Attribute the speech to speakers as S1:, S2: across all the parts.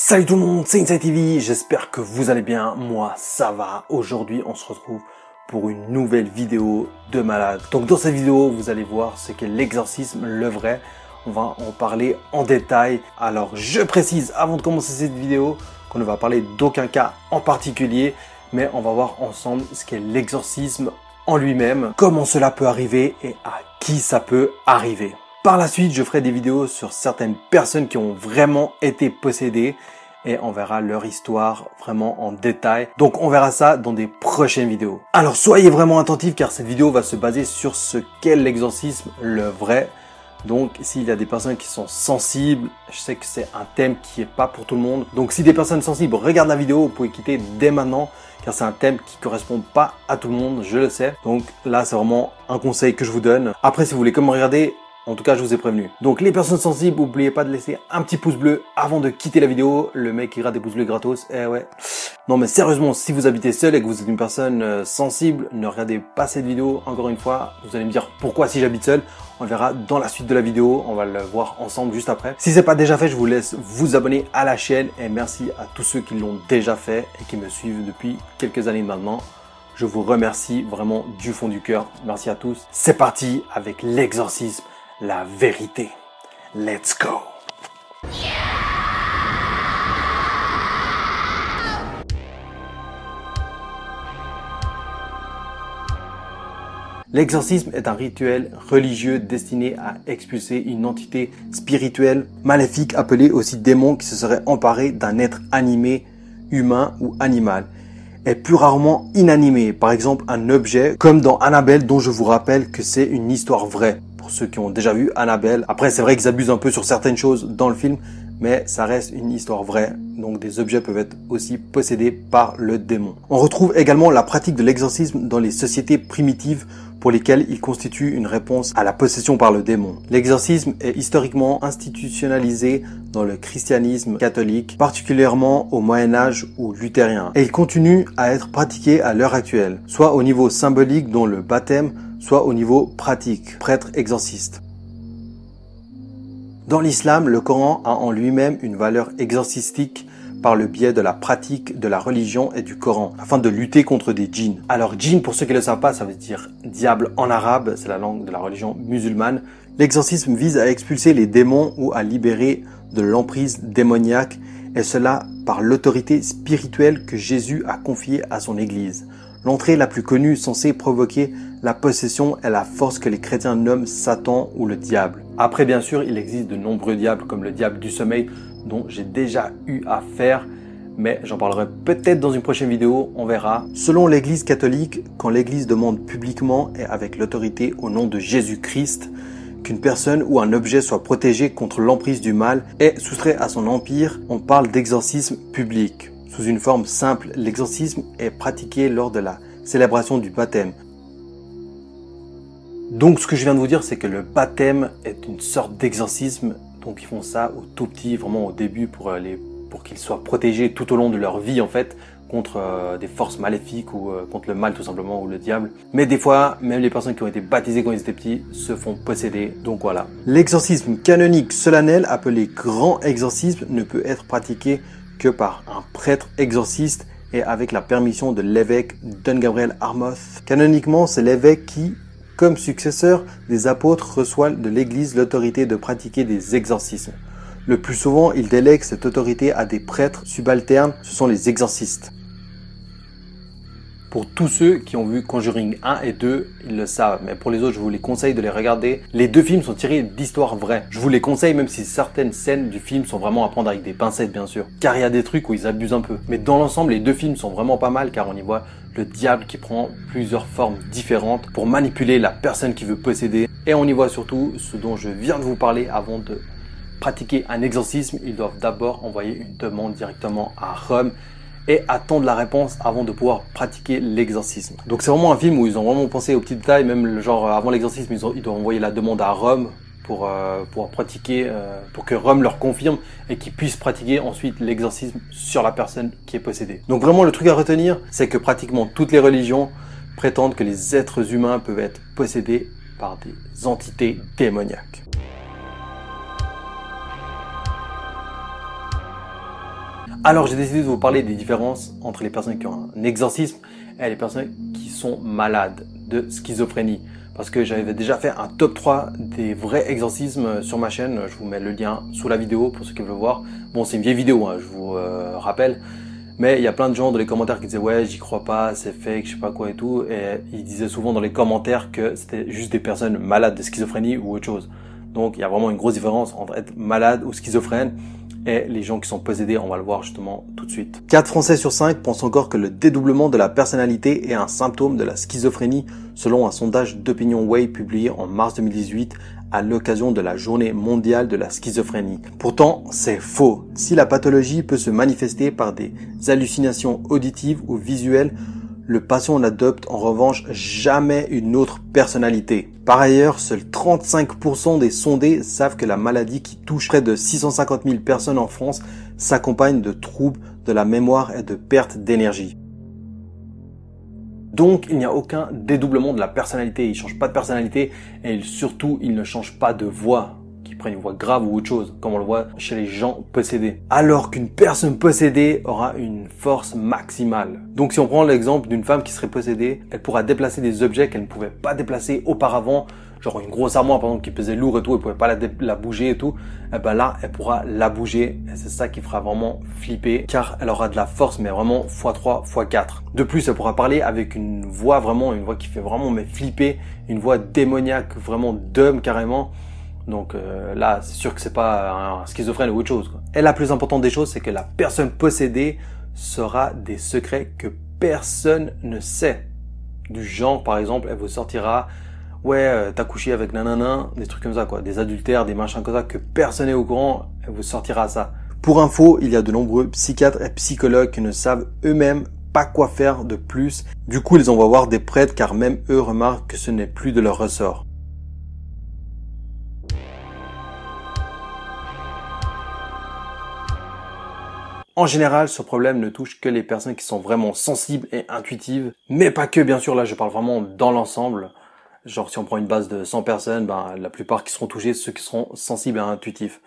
S1: Salut tout le monde, c'est Inside TV, j'espère que vous allez bien, moi ça va. Aujourd'hui on se retrouve pour une nouvelle vidéo de malade. Donc dans cette vidéo vous allez voir ce qu'est l'exorcisme, le vrai. On va en parler en détail. Alors je précise avant de commencer cette vidéo qu'on ne va parler d'aucun cas en particulier, mais on va voir ensemble ce qu'est l'exorcisme en lui-même, comment cela peut arriver et à qui ça peut arriver. Par la suite, je ferai des vidéos sur certaines personnes qui ont vraiment été possédées et on verra leur histoire vraiment en détail. Donc on verra ça dans des prochaines vidéos. Alors soyez vraiment attentifs car cette vidéo va se baser sur ce qu'est l'exorcisme, le vrai. Donc s'il y a des personnes qui sont sensibles, je sais que c'est un thème qui est pas pour tout le monde. Donc si des personnes sensibles regardent la vidéo, vous pouvez quitter dès maintenant car c'est un thème qui correspond pas à tout le monde, je le sais. Donc là c'est vraiment un conseil que je vous donne. Après si vous voulez comme regarder, en tout cas, je vous ai prévenu. Donc, les personnes sensibles, n'oubliez pas de laisser un petit pouce bleu avant de quitter la vidéo. Le mec qui rate des pouces bleus gratos, eh ouais. Non, mais sérieusement, si vous habitez seul et que vous êtes une personne sensible, ne regardez pas cette vidéo. Encore une fois, vous allez me dire pourquoi si j'habite seul. On le verra dans la suite de la vidéo. On va le voir ensemble juste après. Si c'est pas déjà fait, je vous laisse vous abonner à la chaîne. Et merci à tous ceux qui l'ont déjà fait et qui me suivent depuis quelques années maintenant. Je vous remercie vraiment du fond du cœur. Merci à tous. C'est parti avec l'exorcisme. La vérité. Let's go! L'exorcisme est un rituel religieux destiné à expulser une entité spirituelle maléfique appelée aussi démon qui se serait emparé d'un être animé, humain ou animal. Est plus rarement inanimé, par exemple un objet comme dans Annabelle dont je vous rappelle que c'est une histoire vraie. Pour ceux qui ont déjà vu Annabelle. Après, c'est vrai qu'ils abusent un peu sur certaines choses dans le film, mais ça reste une histoire vraie. Donc, des objets peuvent être aussi possédés par le démon. On retrouve également la pratique de l'exorcisme dans les sociétés primitives pour lesquelles il constitue une réponse à la possession par le démon. L'exorcisme est historiquement institutionnalisé dans le christianisme catholique, particulièrement au Moyen-Âge ou luthérien. Et il continue à être pratiqué à l'heure actuelle, soit au niveau symbolique dont le baptême, soit au niveau pratique, prêtre exorciste. Dans l'islam, le Coran a en lui-même une valeur exorcistique par le biais de la pratique de la religion et du Coran, afin de lutter contre des djinns. Alors djinn, pour ceux qui ne le savent pas, ça veut dire diable en arabe, c'est la langue de la religion musulmane. L'exorcisme vise à expulser les démons ou à libérer de l'emprise démoniaque, et cela par l'autorité spirituelle que Jésus a confiée à son Église. L'entrée la plus connue censée provoquer la possession est la force que les chrétiens nomment Satan ou le diable. Après, bien sûr, il existe de nombreux diables comme le diable du sommeil dont j'ai déjà eu affaire, mais j'en parlerai peut-être dans une prochaine vidéo, on verra. Selon l'Église catholique, quand l'Église demande publiquement et avec l'autorité au nom de Jésus-Christ qu'une personne ou un objet soit protégé contre l'emprise du mal et soustrait à son empire, on parle d'exorcisme public. Sous une forme simple, l'exorcisme est pratiqué lors de la célébration du baptême. Donc ce que je viens de vous dire, c'est que le baptême est une sorte d'exorcisme. Donc ils font ça au tout petit, vraiment au début pour qu'ils soient protégés tout au long de leur vie en fait, contre des forces maléfiques ou contre le mal tout simplement ou le diable. Mais des fois, même les personnes qui ont été baptisées quand ils étaient petits se font posséder. Donc voilà. L'exorcisme canonique solennel, appelé grand exorcisme, ne peut être pratiqué que par un prêtre exorciste et avec la permission de l'évêque Don Gabriel Armoth. Canoniquement, c'est l'évêque qui, comme successeur des apôtres, reçoit de l'Église l'autorité de pratiquer des exorcismes. Le plus souvent, il délègue cette autorité à des prêtres subalternes, ce sont les exorcistes. Pour tous ceux qui ont vu Conjuring 1 et 2, ils le savent, mais pour les autres, je vous les conseille de les regarder. Les deux films sont tirés d'histoires vraies. Je vous les conseille même si certaines scènes du film sont vraiment à prendre avec des pincettes, bien sûr. Car il y a des trucs où ils abusent un peu. Mais dans l'ensemble, les deux films sont vraiment pas mal car on y voit le diable qui prend plusieurs formes différentes pour manipuler la personne qui veut posséder. Et on y voit surtout ce dont je viens de vous parler avant de pratiquer un exorcisme. Ils doivent d'abord envoyer une demande directement à Rome et attendre la réponse avant de pouvoir pratiquer l'exorcisme. Donc c'est vraiment un film où ils ont vraiment pensé aux petits détails, même genre avant l'exorcisme, ils doivent envoyer la demande à Rome pour pratiquer, pour que Rome leur confirme et qu'ils puissent pratiquer ensuite l'exorcisme sur la personne qui est possédée. Donc vraiment le truc à retenir, c'est que pratiquement toutes les religions prétendent que les êtres humains peuvent être possédés par des entités démoniaques. Alors j'ai décidé de vous parler des différences entre les personnes qui ont un exorcisme et les personnes qui sont malades de schizophrénie. Parce que j'avais déjà fait un top 3 des vrais exorcismes sur ma chaîne. Je vous mets le lien sous la vidéo pour ceux qui veulent voir. Bon, c'est une vieille vidéo, hein, je vous rappelle. Mais il y a plein de gens dans les commentaires qui disaient « Ouais, j'y crois pas, c'est fake, je sais pas quoi et tout ». Et ils disaient souvent dans les commentaires que c'était juste des personnes malades de schizophrénie ou autre chose. Donc il y a vraiment une grosse différence entre être malade ou schizophrène et les gens qui sont possédés, on va le voir justement tout de suite. 4 Français sur 5 pensent encore que le dédoublement de la personnalité est un symptôme de la schizophrénie, selon un sondage d'Opinion Way publié en mars 2018 à l'occasion de la journée mondiale de la schizophrénie. Pourtant, c'est faux. Si la pathologie peut se manifester par des hallucinations auditives ou visuelles, le patient n'adopte en revanche jamais une autre personnalité. Par ailleurs, seuls 35% des sondés savent que la maladie qui touche près de 650 000 personnes en France s'accompagne de troubles de la mémoire et de perte d'énergie. Donc, il n'y a aucun dédoublement de la personnalité. Il ne change pas de personnalité et surtout, il ne change pas de voix, qu'ils prennent une voix grave ou autre chose, comme on le voit chez les gens possédés. Alors qu'une personne possédée aura une force maximale. Donc, si on prend l'exemple d'une femme qui serait possédée, elle pourra déplacer des objets qu'elle ne pouvait pas déplacer auparavant, genre une grosse armoire par exemple qui pesait lourd et tout, elle pouvait pas la bouger et tout, et ben là, elle pourra la bouger et c'est ça qui fera vraiment flipper car elle aura de la force mais vraiment x3, x4. De plus, elle pourra parler avec une voix qui fait vraiment mais flipper, une voix démoniaque, vraiment d'homme carrément. Donc là, c'est sûr que c'est pas un schizophrène ou autre chose, quoi. Et la plus importante des choses, c'est que la personne possédée saura des secrets que personne ne sait. Du genre, par exemple, elle vous sortira « Ouais, t'as couché avec nanana », des trucs comme ça, quoi. Des adultères, des machins comme ça que personne n'est au courant, elle vous sortira ça. Pour info, il y a de nombreux psychiatres et psychologues qui ne savent eux-mêmes pas quoi faire de plus. Du coup, ils envoient voir des prêtres car même eux remarquent que ce n'est plus de leur ressort. En général, ce problème ne touche que les personnes qui sont vraiment sensibles et intuitives, mais pas que, bien sûr, là je parle vraiment dans l'ensemble. Genre si on prend une base de 100 personnes, la plupart qui seront touchés, ceux qui seront sensibles et intuitifs.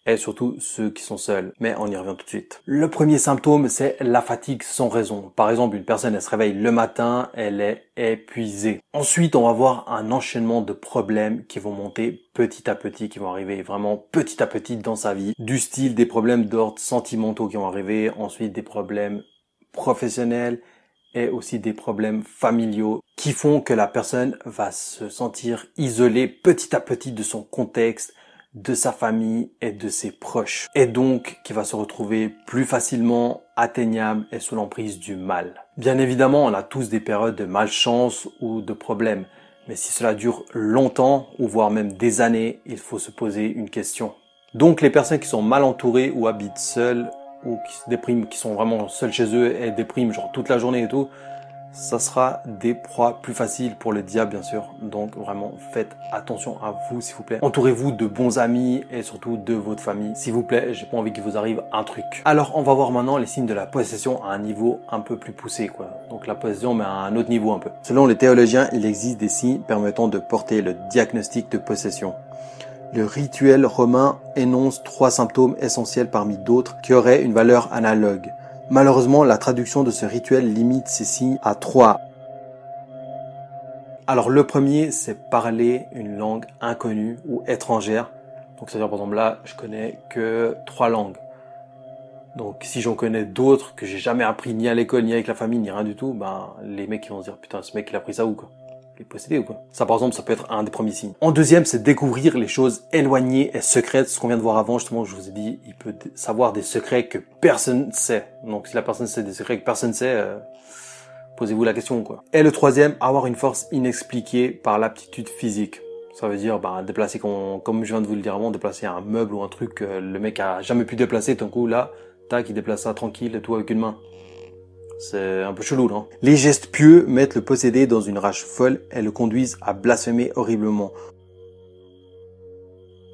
S1: Et surtout ceux qui sont seuls. Mais on y revient tout de suite. Le premier symptôme, c'est la fatigue sans raison. Par exemple, une personne, elle se réveille le matin, elle est épuisée. Ensuite, on va voir un enchaînement de problèmes qui vont monter petit à petit, qui vont arriver vraiment petit à petit dans sa vie. Du style des problèmes d'ordre sentimentaux qui vont arriver, ensuite des problèmes professionnels et aussi des problèmes familiaux qui font que la personne va se sentir isolée petit à petit de son contexte, de sa famille et de ses proches. Et donc, qui va se retrouver plus facilement atteignable et sous l'emprise du mal. Bien évidemment, on a tous des périodes de malchance ou de problèmes. Mais si cela dure longtemps, ou voire même des années, il faut se poser une question. Donc, les personnes qui sont mal entourées ou habitent seules, ou qui se dépriment, qui sont vraiment seuls chez eux et dépriment genre toute la journée et tout, ça sera des proies plus faciles pour le diable, bien sûr. Donc, vraiment, faites attention à vous, s'il vous plaît. Entourez-vous de bons amis et surtout de votre famille. S'il vous plaît, j'ai pas envie qu'il vous arrive un truc. Alors, on va voir maintenant les signes de la possession à un niveau un peu plus poussé, quoi. Donc, la possession, mais à un autre niveau un peu. Selon les théologiens, il existe des signes permettant de porter le diagnostic de possession. Le rituel romain énonce 3 symptômes essentiels parmi d'autres qui auraient une valeur analogue. Malheureusement, la traduction de ce rituel limite ces signes à 3. Alors le premier, c'est parler une langue inconnue ou étrangère. Donc c'est-à-dire par exemple là, je connais que 3 langues. Donc si j'en connais d'autres que j'ai jamais appris ni à l'école, ni avec la famille, ni rien du tout, les mecs ils vont se dire putain ce mec il a appris ça où quoi? Il est possédé ou quoi? Ça par exemple, ça peut être un des premiers signes. En deuxième, c'est découvrir les choses éloignées et secrètes. Ce qu'on vient de voir avant, justement, je vous ai dit, il peut savoir des secrets que personne sait. Donc si la personne sait des secrets que personne sait, posez-vous la question quoi. Et le troisième, avoir une force inexpliquée par l'aptitude physique. Ça veut dire déplacer, comme je viens de vous le dire avant, déplacer un meuble ou un truc que le mec a jamais pu déplacer, d'un coup là, tac, il déplace ça tranquille et tout avec une main. C'est un peu chelou, non? Les gestes pieux mettent le possédé dans une rage folle et le conduisent à blasphémer horriblement.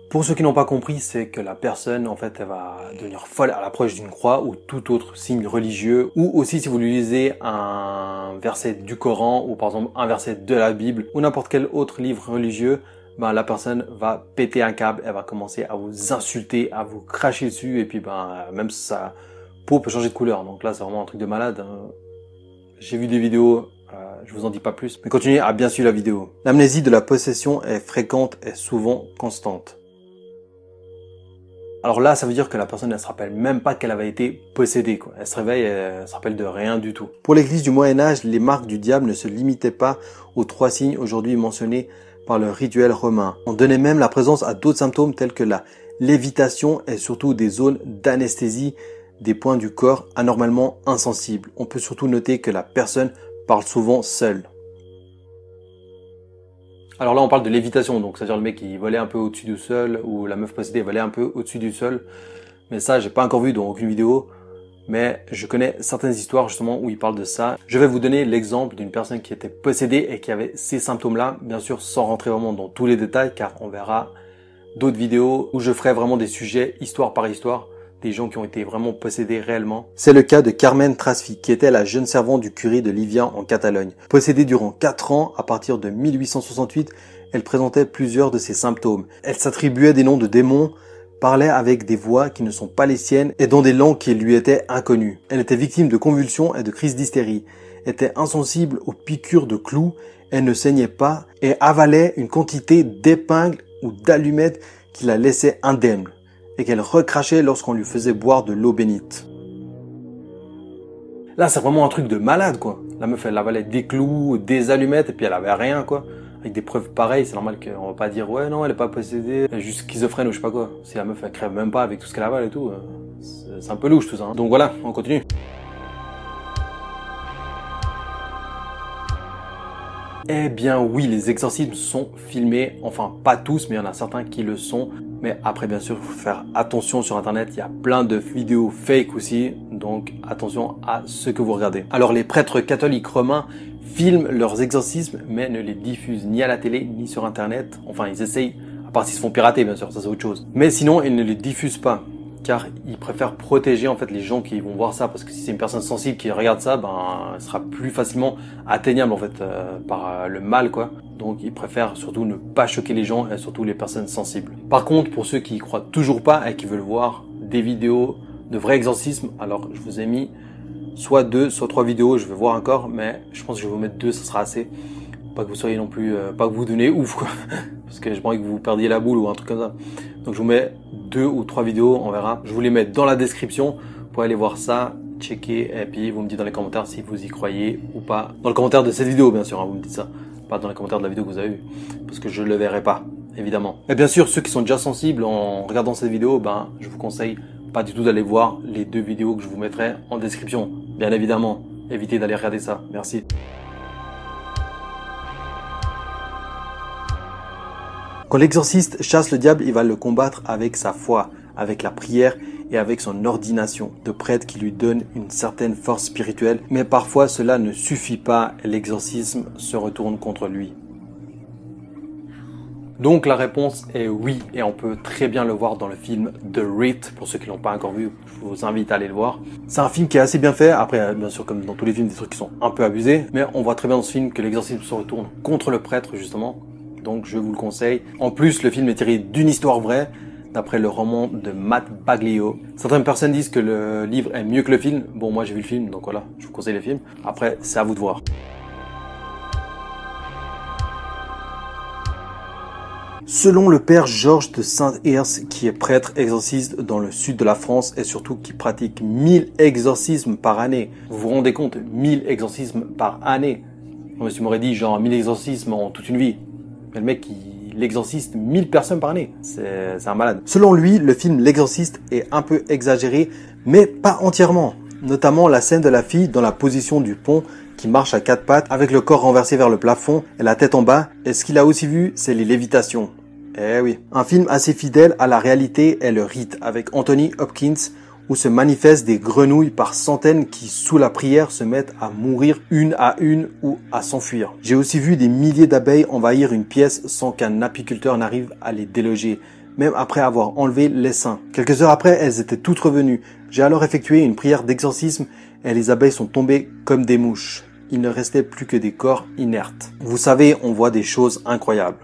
S1: Pour ceux qui n'ont pas compris, c'est que la personne, en fait, elle va devenir folle à l'approche d'une croix ou tout autre signe religieux. Ou aussi si vous lui lisez un verset du Coran ou par exemple un verset de la Bible ou n'importe quel autre livre religieux, la personne va péter un câble, elle va commencer à vous insulter, à vous cracher dessus et puis même ça peau peut changer de couleur. Donc là, c'est vraiment un truc de malade. J'ai vu des vidéos, je vous en dis pas plus. Mais continuez à bien suivre la vidéo. L'amnésie de la possession est fréquente et souvent constante. Alors là, ça veut dire que la personne ne se rappelle même pas qu'elle avait été possédée, quoi. Elle se réveille et elle se rappelle de rien du tout. Pour l'église du Moyen-Âge, les marques du diable ne se limitaient pas aux 3 signes aujourd'hui mentionnés par le rituel romain. On donnait même la présence à d'autres symptômes tels que la lévitation et surtout des zones d'anesthésie des points du corps anormalement insensibles. On peut surtout noter que la personne parle souvent seule. Alors là, on parle de lévitation, donc c'est-à-dire le mec qui volait un peu au-dessus du sol, ou la meuf possédée volait un peu au-dessus du sol. Mais ça, j'ai pas encore vu dans aucune vidéo, mais je connais certaines histoires justement où il parle de ça. Je vais vous donner l'exemple d'une personne qui était possédée et qui avait ces symptômes-là, bien sûr sans rentrer vraiment dans tous les détails, car on verra d'autres vidéos où je ferai vraiment des sujets histoire par histoire, des gens qui ont été vraiment possédés réellement. C'est le cas de Carmen Trasfi, qui était la jeune servante du curé de Livia en Catalogne. Possédée durant 4 ans, à partir de 1868, elle présentait plusieurs de ses symptômes. Elle s'attribuait des noms de démons, parlait avec des voix qui ne sont pas les siennes et dans des langues qui lui étaient inconnues. Elle était victime de convulsions et de crises d'hystérie, était insensible aux piqûres de clous, elle ne saignait pas et avalait une quantité d'épingles ou d'allumettes qui la laissaient indemne et qu'elle recrachait lorsqu'on lui faisait boire de l'eau bénite. Là, c'est vraiment un truc de malade, quoi. La meuf, elle avalait des clous, des allumettes, et puis elle avait rien, quoi. Avec des preuves pareilles, c'est normal qu'on va pas dire, ouais, non, elle est pas possédée, elle est juste schizophrène ou je sais pas quoi. Si la meuf, elle crève même pas avec tout ce qu'elle avale et tout, c'est un peu louche tout ça. Hein. Donc voilà, on continue. Eh bien oui, les exorcismes sont filmés, enfin pas tous, mais il y en a certains qui le sont. Mais après bien sûr, il faut faire attention sur internet, il y a plein de vidéos fake aussi, donc attention à ce que vous regardez. Alors les prêtres catholiques romains filment leurs exorcismes, mais ne les diffusent ni à la télé, ni sur internet. Enfin ils essayent, à part s'ils se font pirater bien sûr, ça c'est autre chose. Mais sinon ils ne les diffusent pas. Car ils préfèrent protéger en fait les gens qui vont voir ça, parce que si c'est une personne sensible qui regarde ça, ben elle sera plus facilement atteignable en fait par le mal quoi. Donc ils préfèrent surtout ne pas choquer les gens et surtout les personnes sensibles. Par contre, pour ceux qui y croient toujours pas et qui veulent voir des vidéos de vrais exorcismes, alors je vous ai mis soit 2, soit 3 vidéos, je vais voir encore, mais je pense que je vais vous mettre 2, ça sera assez. Pas que vous soyez non plus, pas que vous donnez ouf quoi, parce que j'ai pas envie que vous perdiez la boule ou un truc comme ça. Donc je vous mets 2 ou 3 vidéos, on verra. Je vous les mets dans la description pour aller voir ça, checker, et puis vous me dites dans les commentaires si vous y croyez ou pas. Dans le commentaire de cette vidéo bien sûr, hein, vous me dites ça, pas dans les commentaires de la vidéo que vous avez vue, parce que je le verrai pas, évidemment. Et bien sûr, ceux qui sont déjà sensibles en regardant cette vidéo, ben je vous conseille pas du tout d'aller voir les 2 vidéos que je vous mettrai en description. Bien évidemment, évitez d'aller regarder ça. Merci. Quand l'exorciste chasse le diable, il va le combattre avec sa foi, avec la prière et avec son ordination de prêtre qui lui donne une certaine force spirituelle. Mais parfois cela ne suffit pas et l'exorcisme se retourne contre lui. Donc la réponse est oui, et on peut très bien le voir dans le film The Rite. Pour ceux qui l'ont pas encore vu, je vous invite à aller le voir. C'est un film qui est assez bien fait. Après, bien sûr, comme dans tous les films, des trucs qui sont un peu abusés. Mais on voit très bien dans ce film que l'exorcisme se retourne contre le prêtre, justement. Donc je vous le conseille. En plus, le film est tiré d'une histoire vraie, d'après le roman de Matt Baglio. Certaines personnes disent que le livre est mieux que le film. Bon, moi j'ai vu le film, donc voilà, je vous conseille le film. Après, c'est à vous de voir. Selon le père Georges de Saint-Hirse, qui est prêtre exorciste dans le sud de la France et surtout qui pratique 1000 exorcismes par année. Vous vous rendez compte, 1000 exorcismes par année. Moi, tu m'aurais dit genre 1000 exorcismes en toute une vie. Mais le mec, il exorciste 1000 personnes par année. C'est un malade. Selon lui, le film L'Exorciste est un peu exagéré, mais pas entièrement. Notamment la scène de la fille dans la position du pont qui marche à 4 pattes avec le corps renversé vers le plafond et la tête en bas. Et ce qu'il a aussi vu, c'est les lévitations. Eh oui. Un film assez fidèle à la réalité est Le Rite avec Anthony Hopkins, où se manifestent des grenouilles par centaines qui, sous la prière, se mettent à mourir une à une ou à s'enfuir. J'ai aussi vu des milliers d'abeilles envahir une pièce sans qu'un apiculteur n'arrive à les déloger, même après avoir enlevé l'essaim. Quelques heures après, elles étaient toutes revenues. J'ai alors effectué une prière d'exorcisme et les abeilles sont tombées comme des mouches. Il ne restait plus que des corps inertes. Vous savez, on voit des choses incroyables.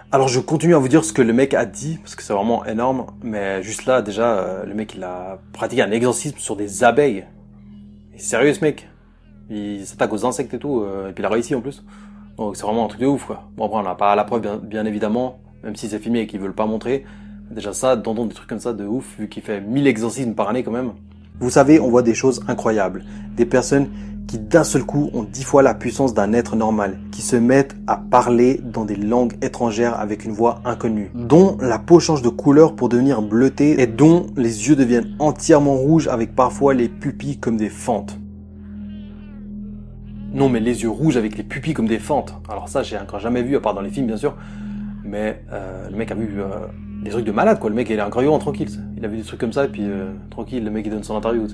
S1: Alors je continue à vous dire ce que le mec a dit, parce que c'est vraiment énorme, mais juste là déjà, le mec il a pratiqué un exorcisme sur des abeilles. Il est sérieux ce mec. Il s'attaque aux insectes et tout, et puis il a réussi en plus. Donc c'est vraiment un truc de ouf quoi. Bon après on n'a pas la preuve bien évidemment, même si c'est filmé et qu'ils veulent pas montrer. Déjà ça, d'entendre des trucs comme ça de ouf, vu qu'il fait 1000 exorcismes par année quand même. Vous savez, on voit des choses incroyables. Des personnes qui d'un seul coup ont 10 fois la puissance d'un être normal, qui se mettent à parler dans des langues étrangères avec une voix inconnue, dont la peau change de couleur pour devenir bleutée et dont les yeux deviennent entièrement rouges avec parfois les pupilles comme des fentes. Non mais les yeux rouges avec les pupilles comme des fentes. Alors ça j'ai encore jamais vu, à part dans les films bien sûr. Mais le mec a vu des trucs de malade quoi. Le mec il est incroyable, tranquille. Il a vu des trucs comme ça et puis tranquille, le mec il donne son interview.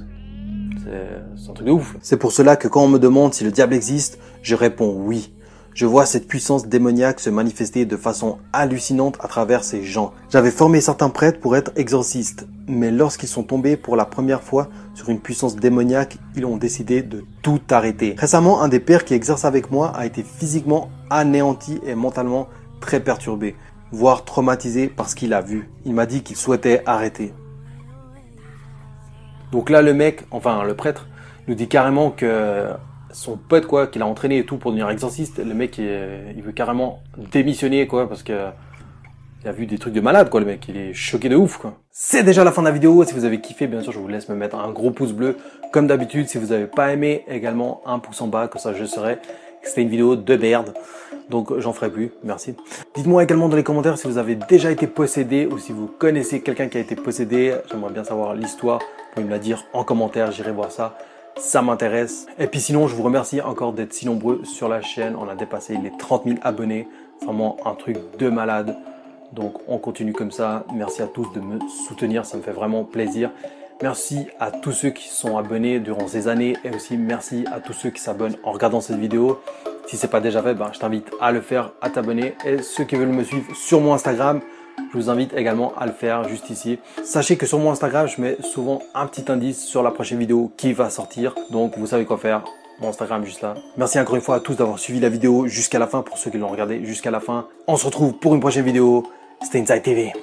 S1: C'est un truc de ouf. C'est pour cela que quand on me demande si le diable existe, je réponds oui. Je vois cette puissance démoniaque se manifester de façon hallucinante à travers ces gens. J'avais formé certains prêtres pour être exorcistes, mais lorsqu'ils sont tombés pour la première fois sur une puissance démoniaque, ils ont décidé de tout arrêter. Récemment, un des pères qui exerce avec moi a été physiquement anéanti et mentalement très perturbé, voire traumatisé par ce qu'il a vu. Il m'a dit qu'il souhaitait arrêter. Donc là, le mec, enfin le prêtre, nous dit carrément que son pote quoi, qu'il a entraîné et tout pour devenir exorciste, le mec il veut carrément démissionner quoi, parce que il a vu des trucs de malade quoi, le mec, il est choqué de ouf quoi. C'est déjà la fin de la vidéo. Si vous avez kiffé, bien sûr, je vous laisse me mettre un gros pouce bleu comme d'habitude. Si vous n'avez pas aimé, également un pouce en bas, comme ça je saurai que c'était une vidéo de merde. Donc j'en ferai plus, merci. Dites-moi également dans les commentaires si vous avez déjà été possédé ou si vous connaissez quelqu'un qui a été possédé. J'aimerais bien savoir l'histoire. Vous pouvez me la dire en commentaire, j'irai voir ça. Ça m'intéresse. Et puis sinon, je vous remercie encore d'être si nombreux sur la chaîne. On a dépassé les 30 000 abonnés. Vraiment un truc de malade. Donc on continue comme ça. Merci à tous de me soutenir, ça me fait vraiment plaisir. Merci à tous ceux qui sont abonnés durant ces années et aussi merci à tous ceux qui s'abonnent en regardant cette vidéo. Si ce n'est pas déjà fait, je t'invite à le faire, à t'abonner. Et ceux qui veulent me suivre sur mon Instagram, je vous invite également à le faire juste ici. Sachez que sur mon Instagram, je mets souvent un petit indice sur la prochaine vidéo qui va sortir. Donc vous savez quoi faire. Mon Instagram juste là. Merci encore une fois à tous d'avoir suivi la vidéo jusqu'à la fin. Pour ceux qui l'ont regardé jusqu'à la fin, on se retrouve pour une prochaine vidéo. C'était Inside TV.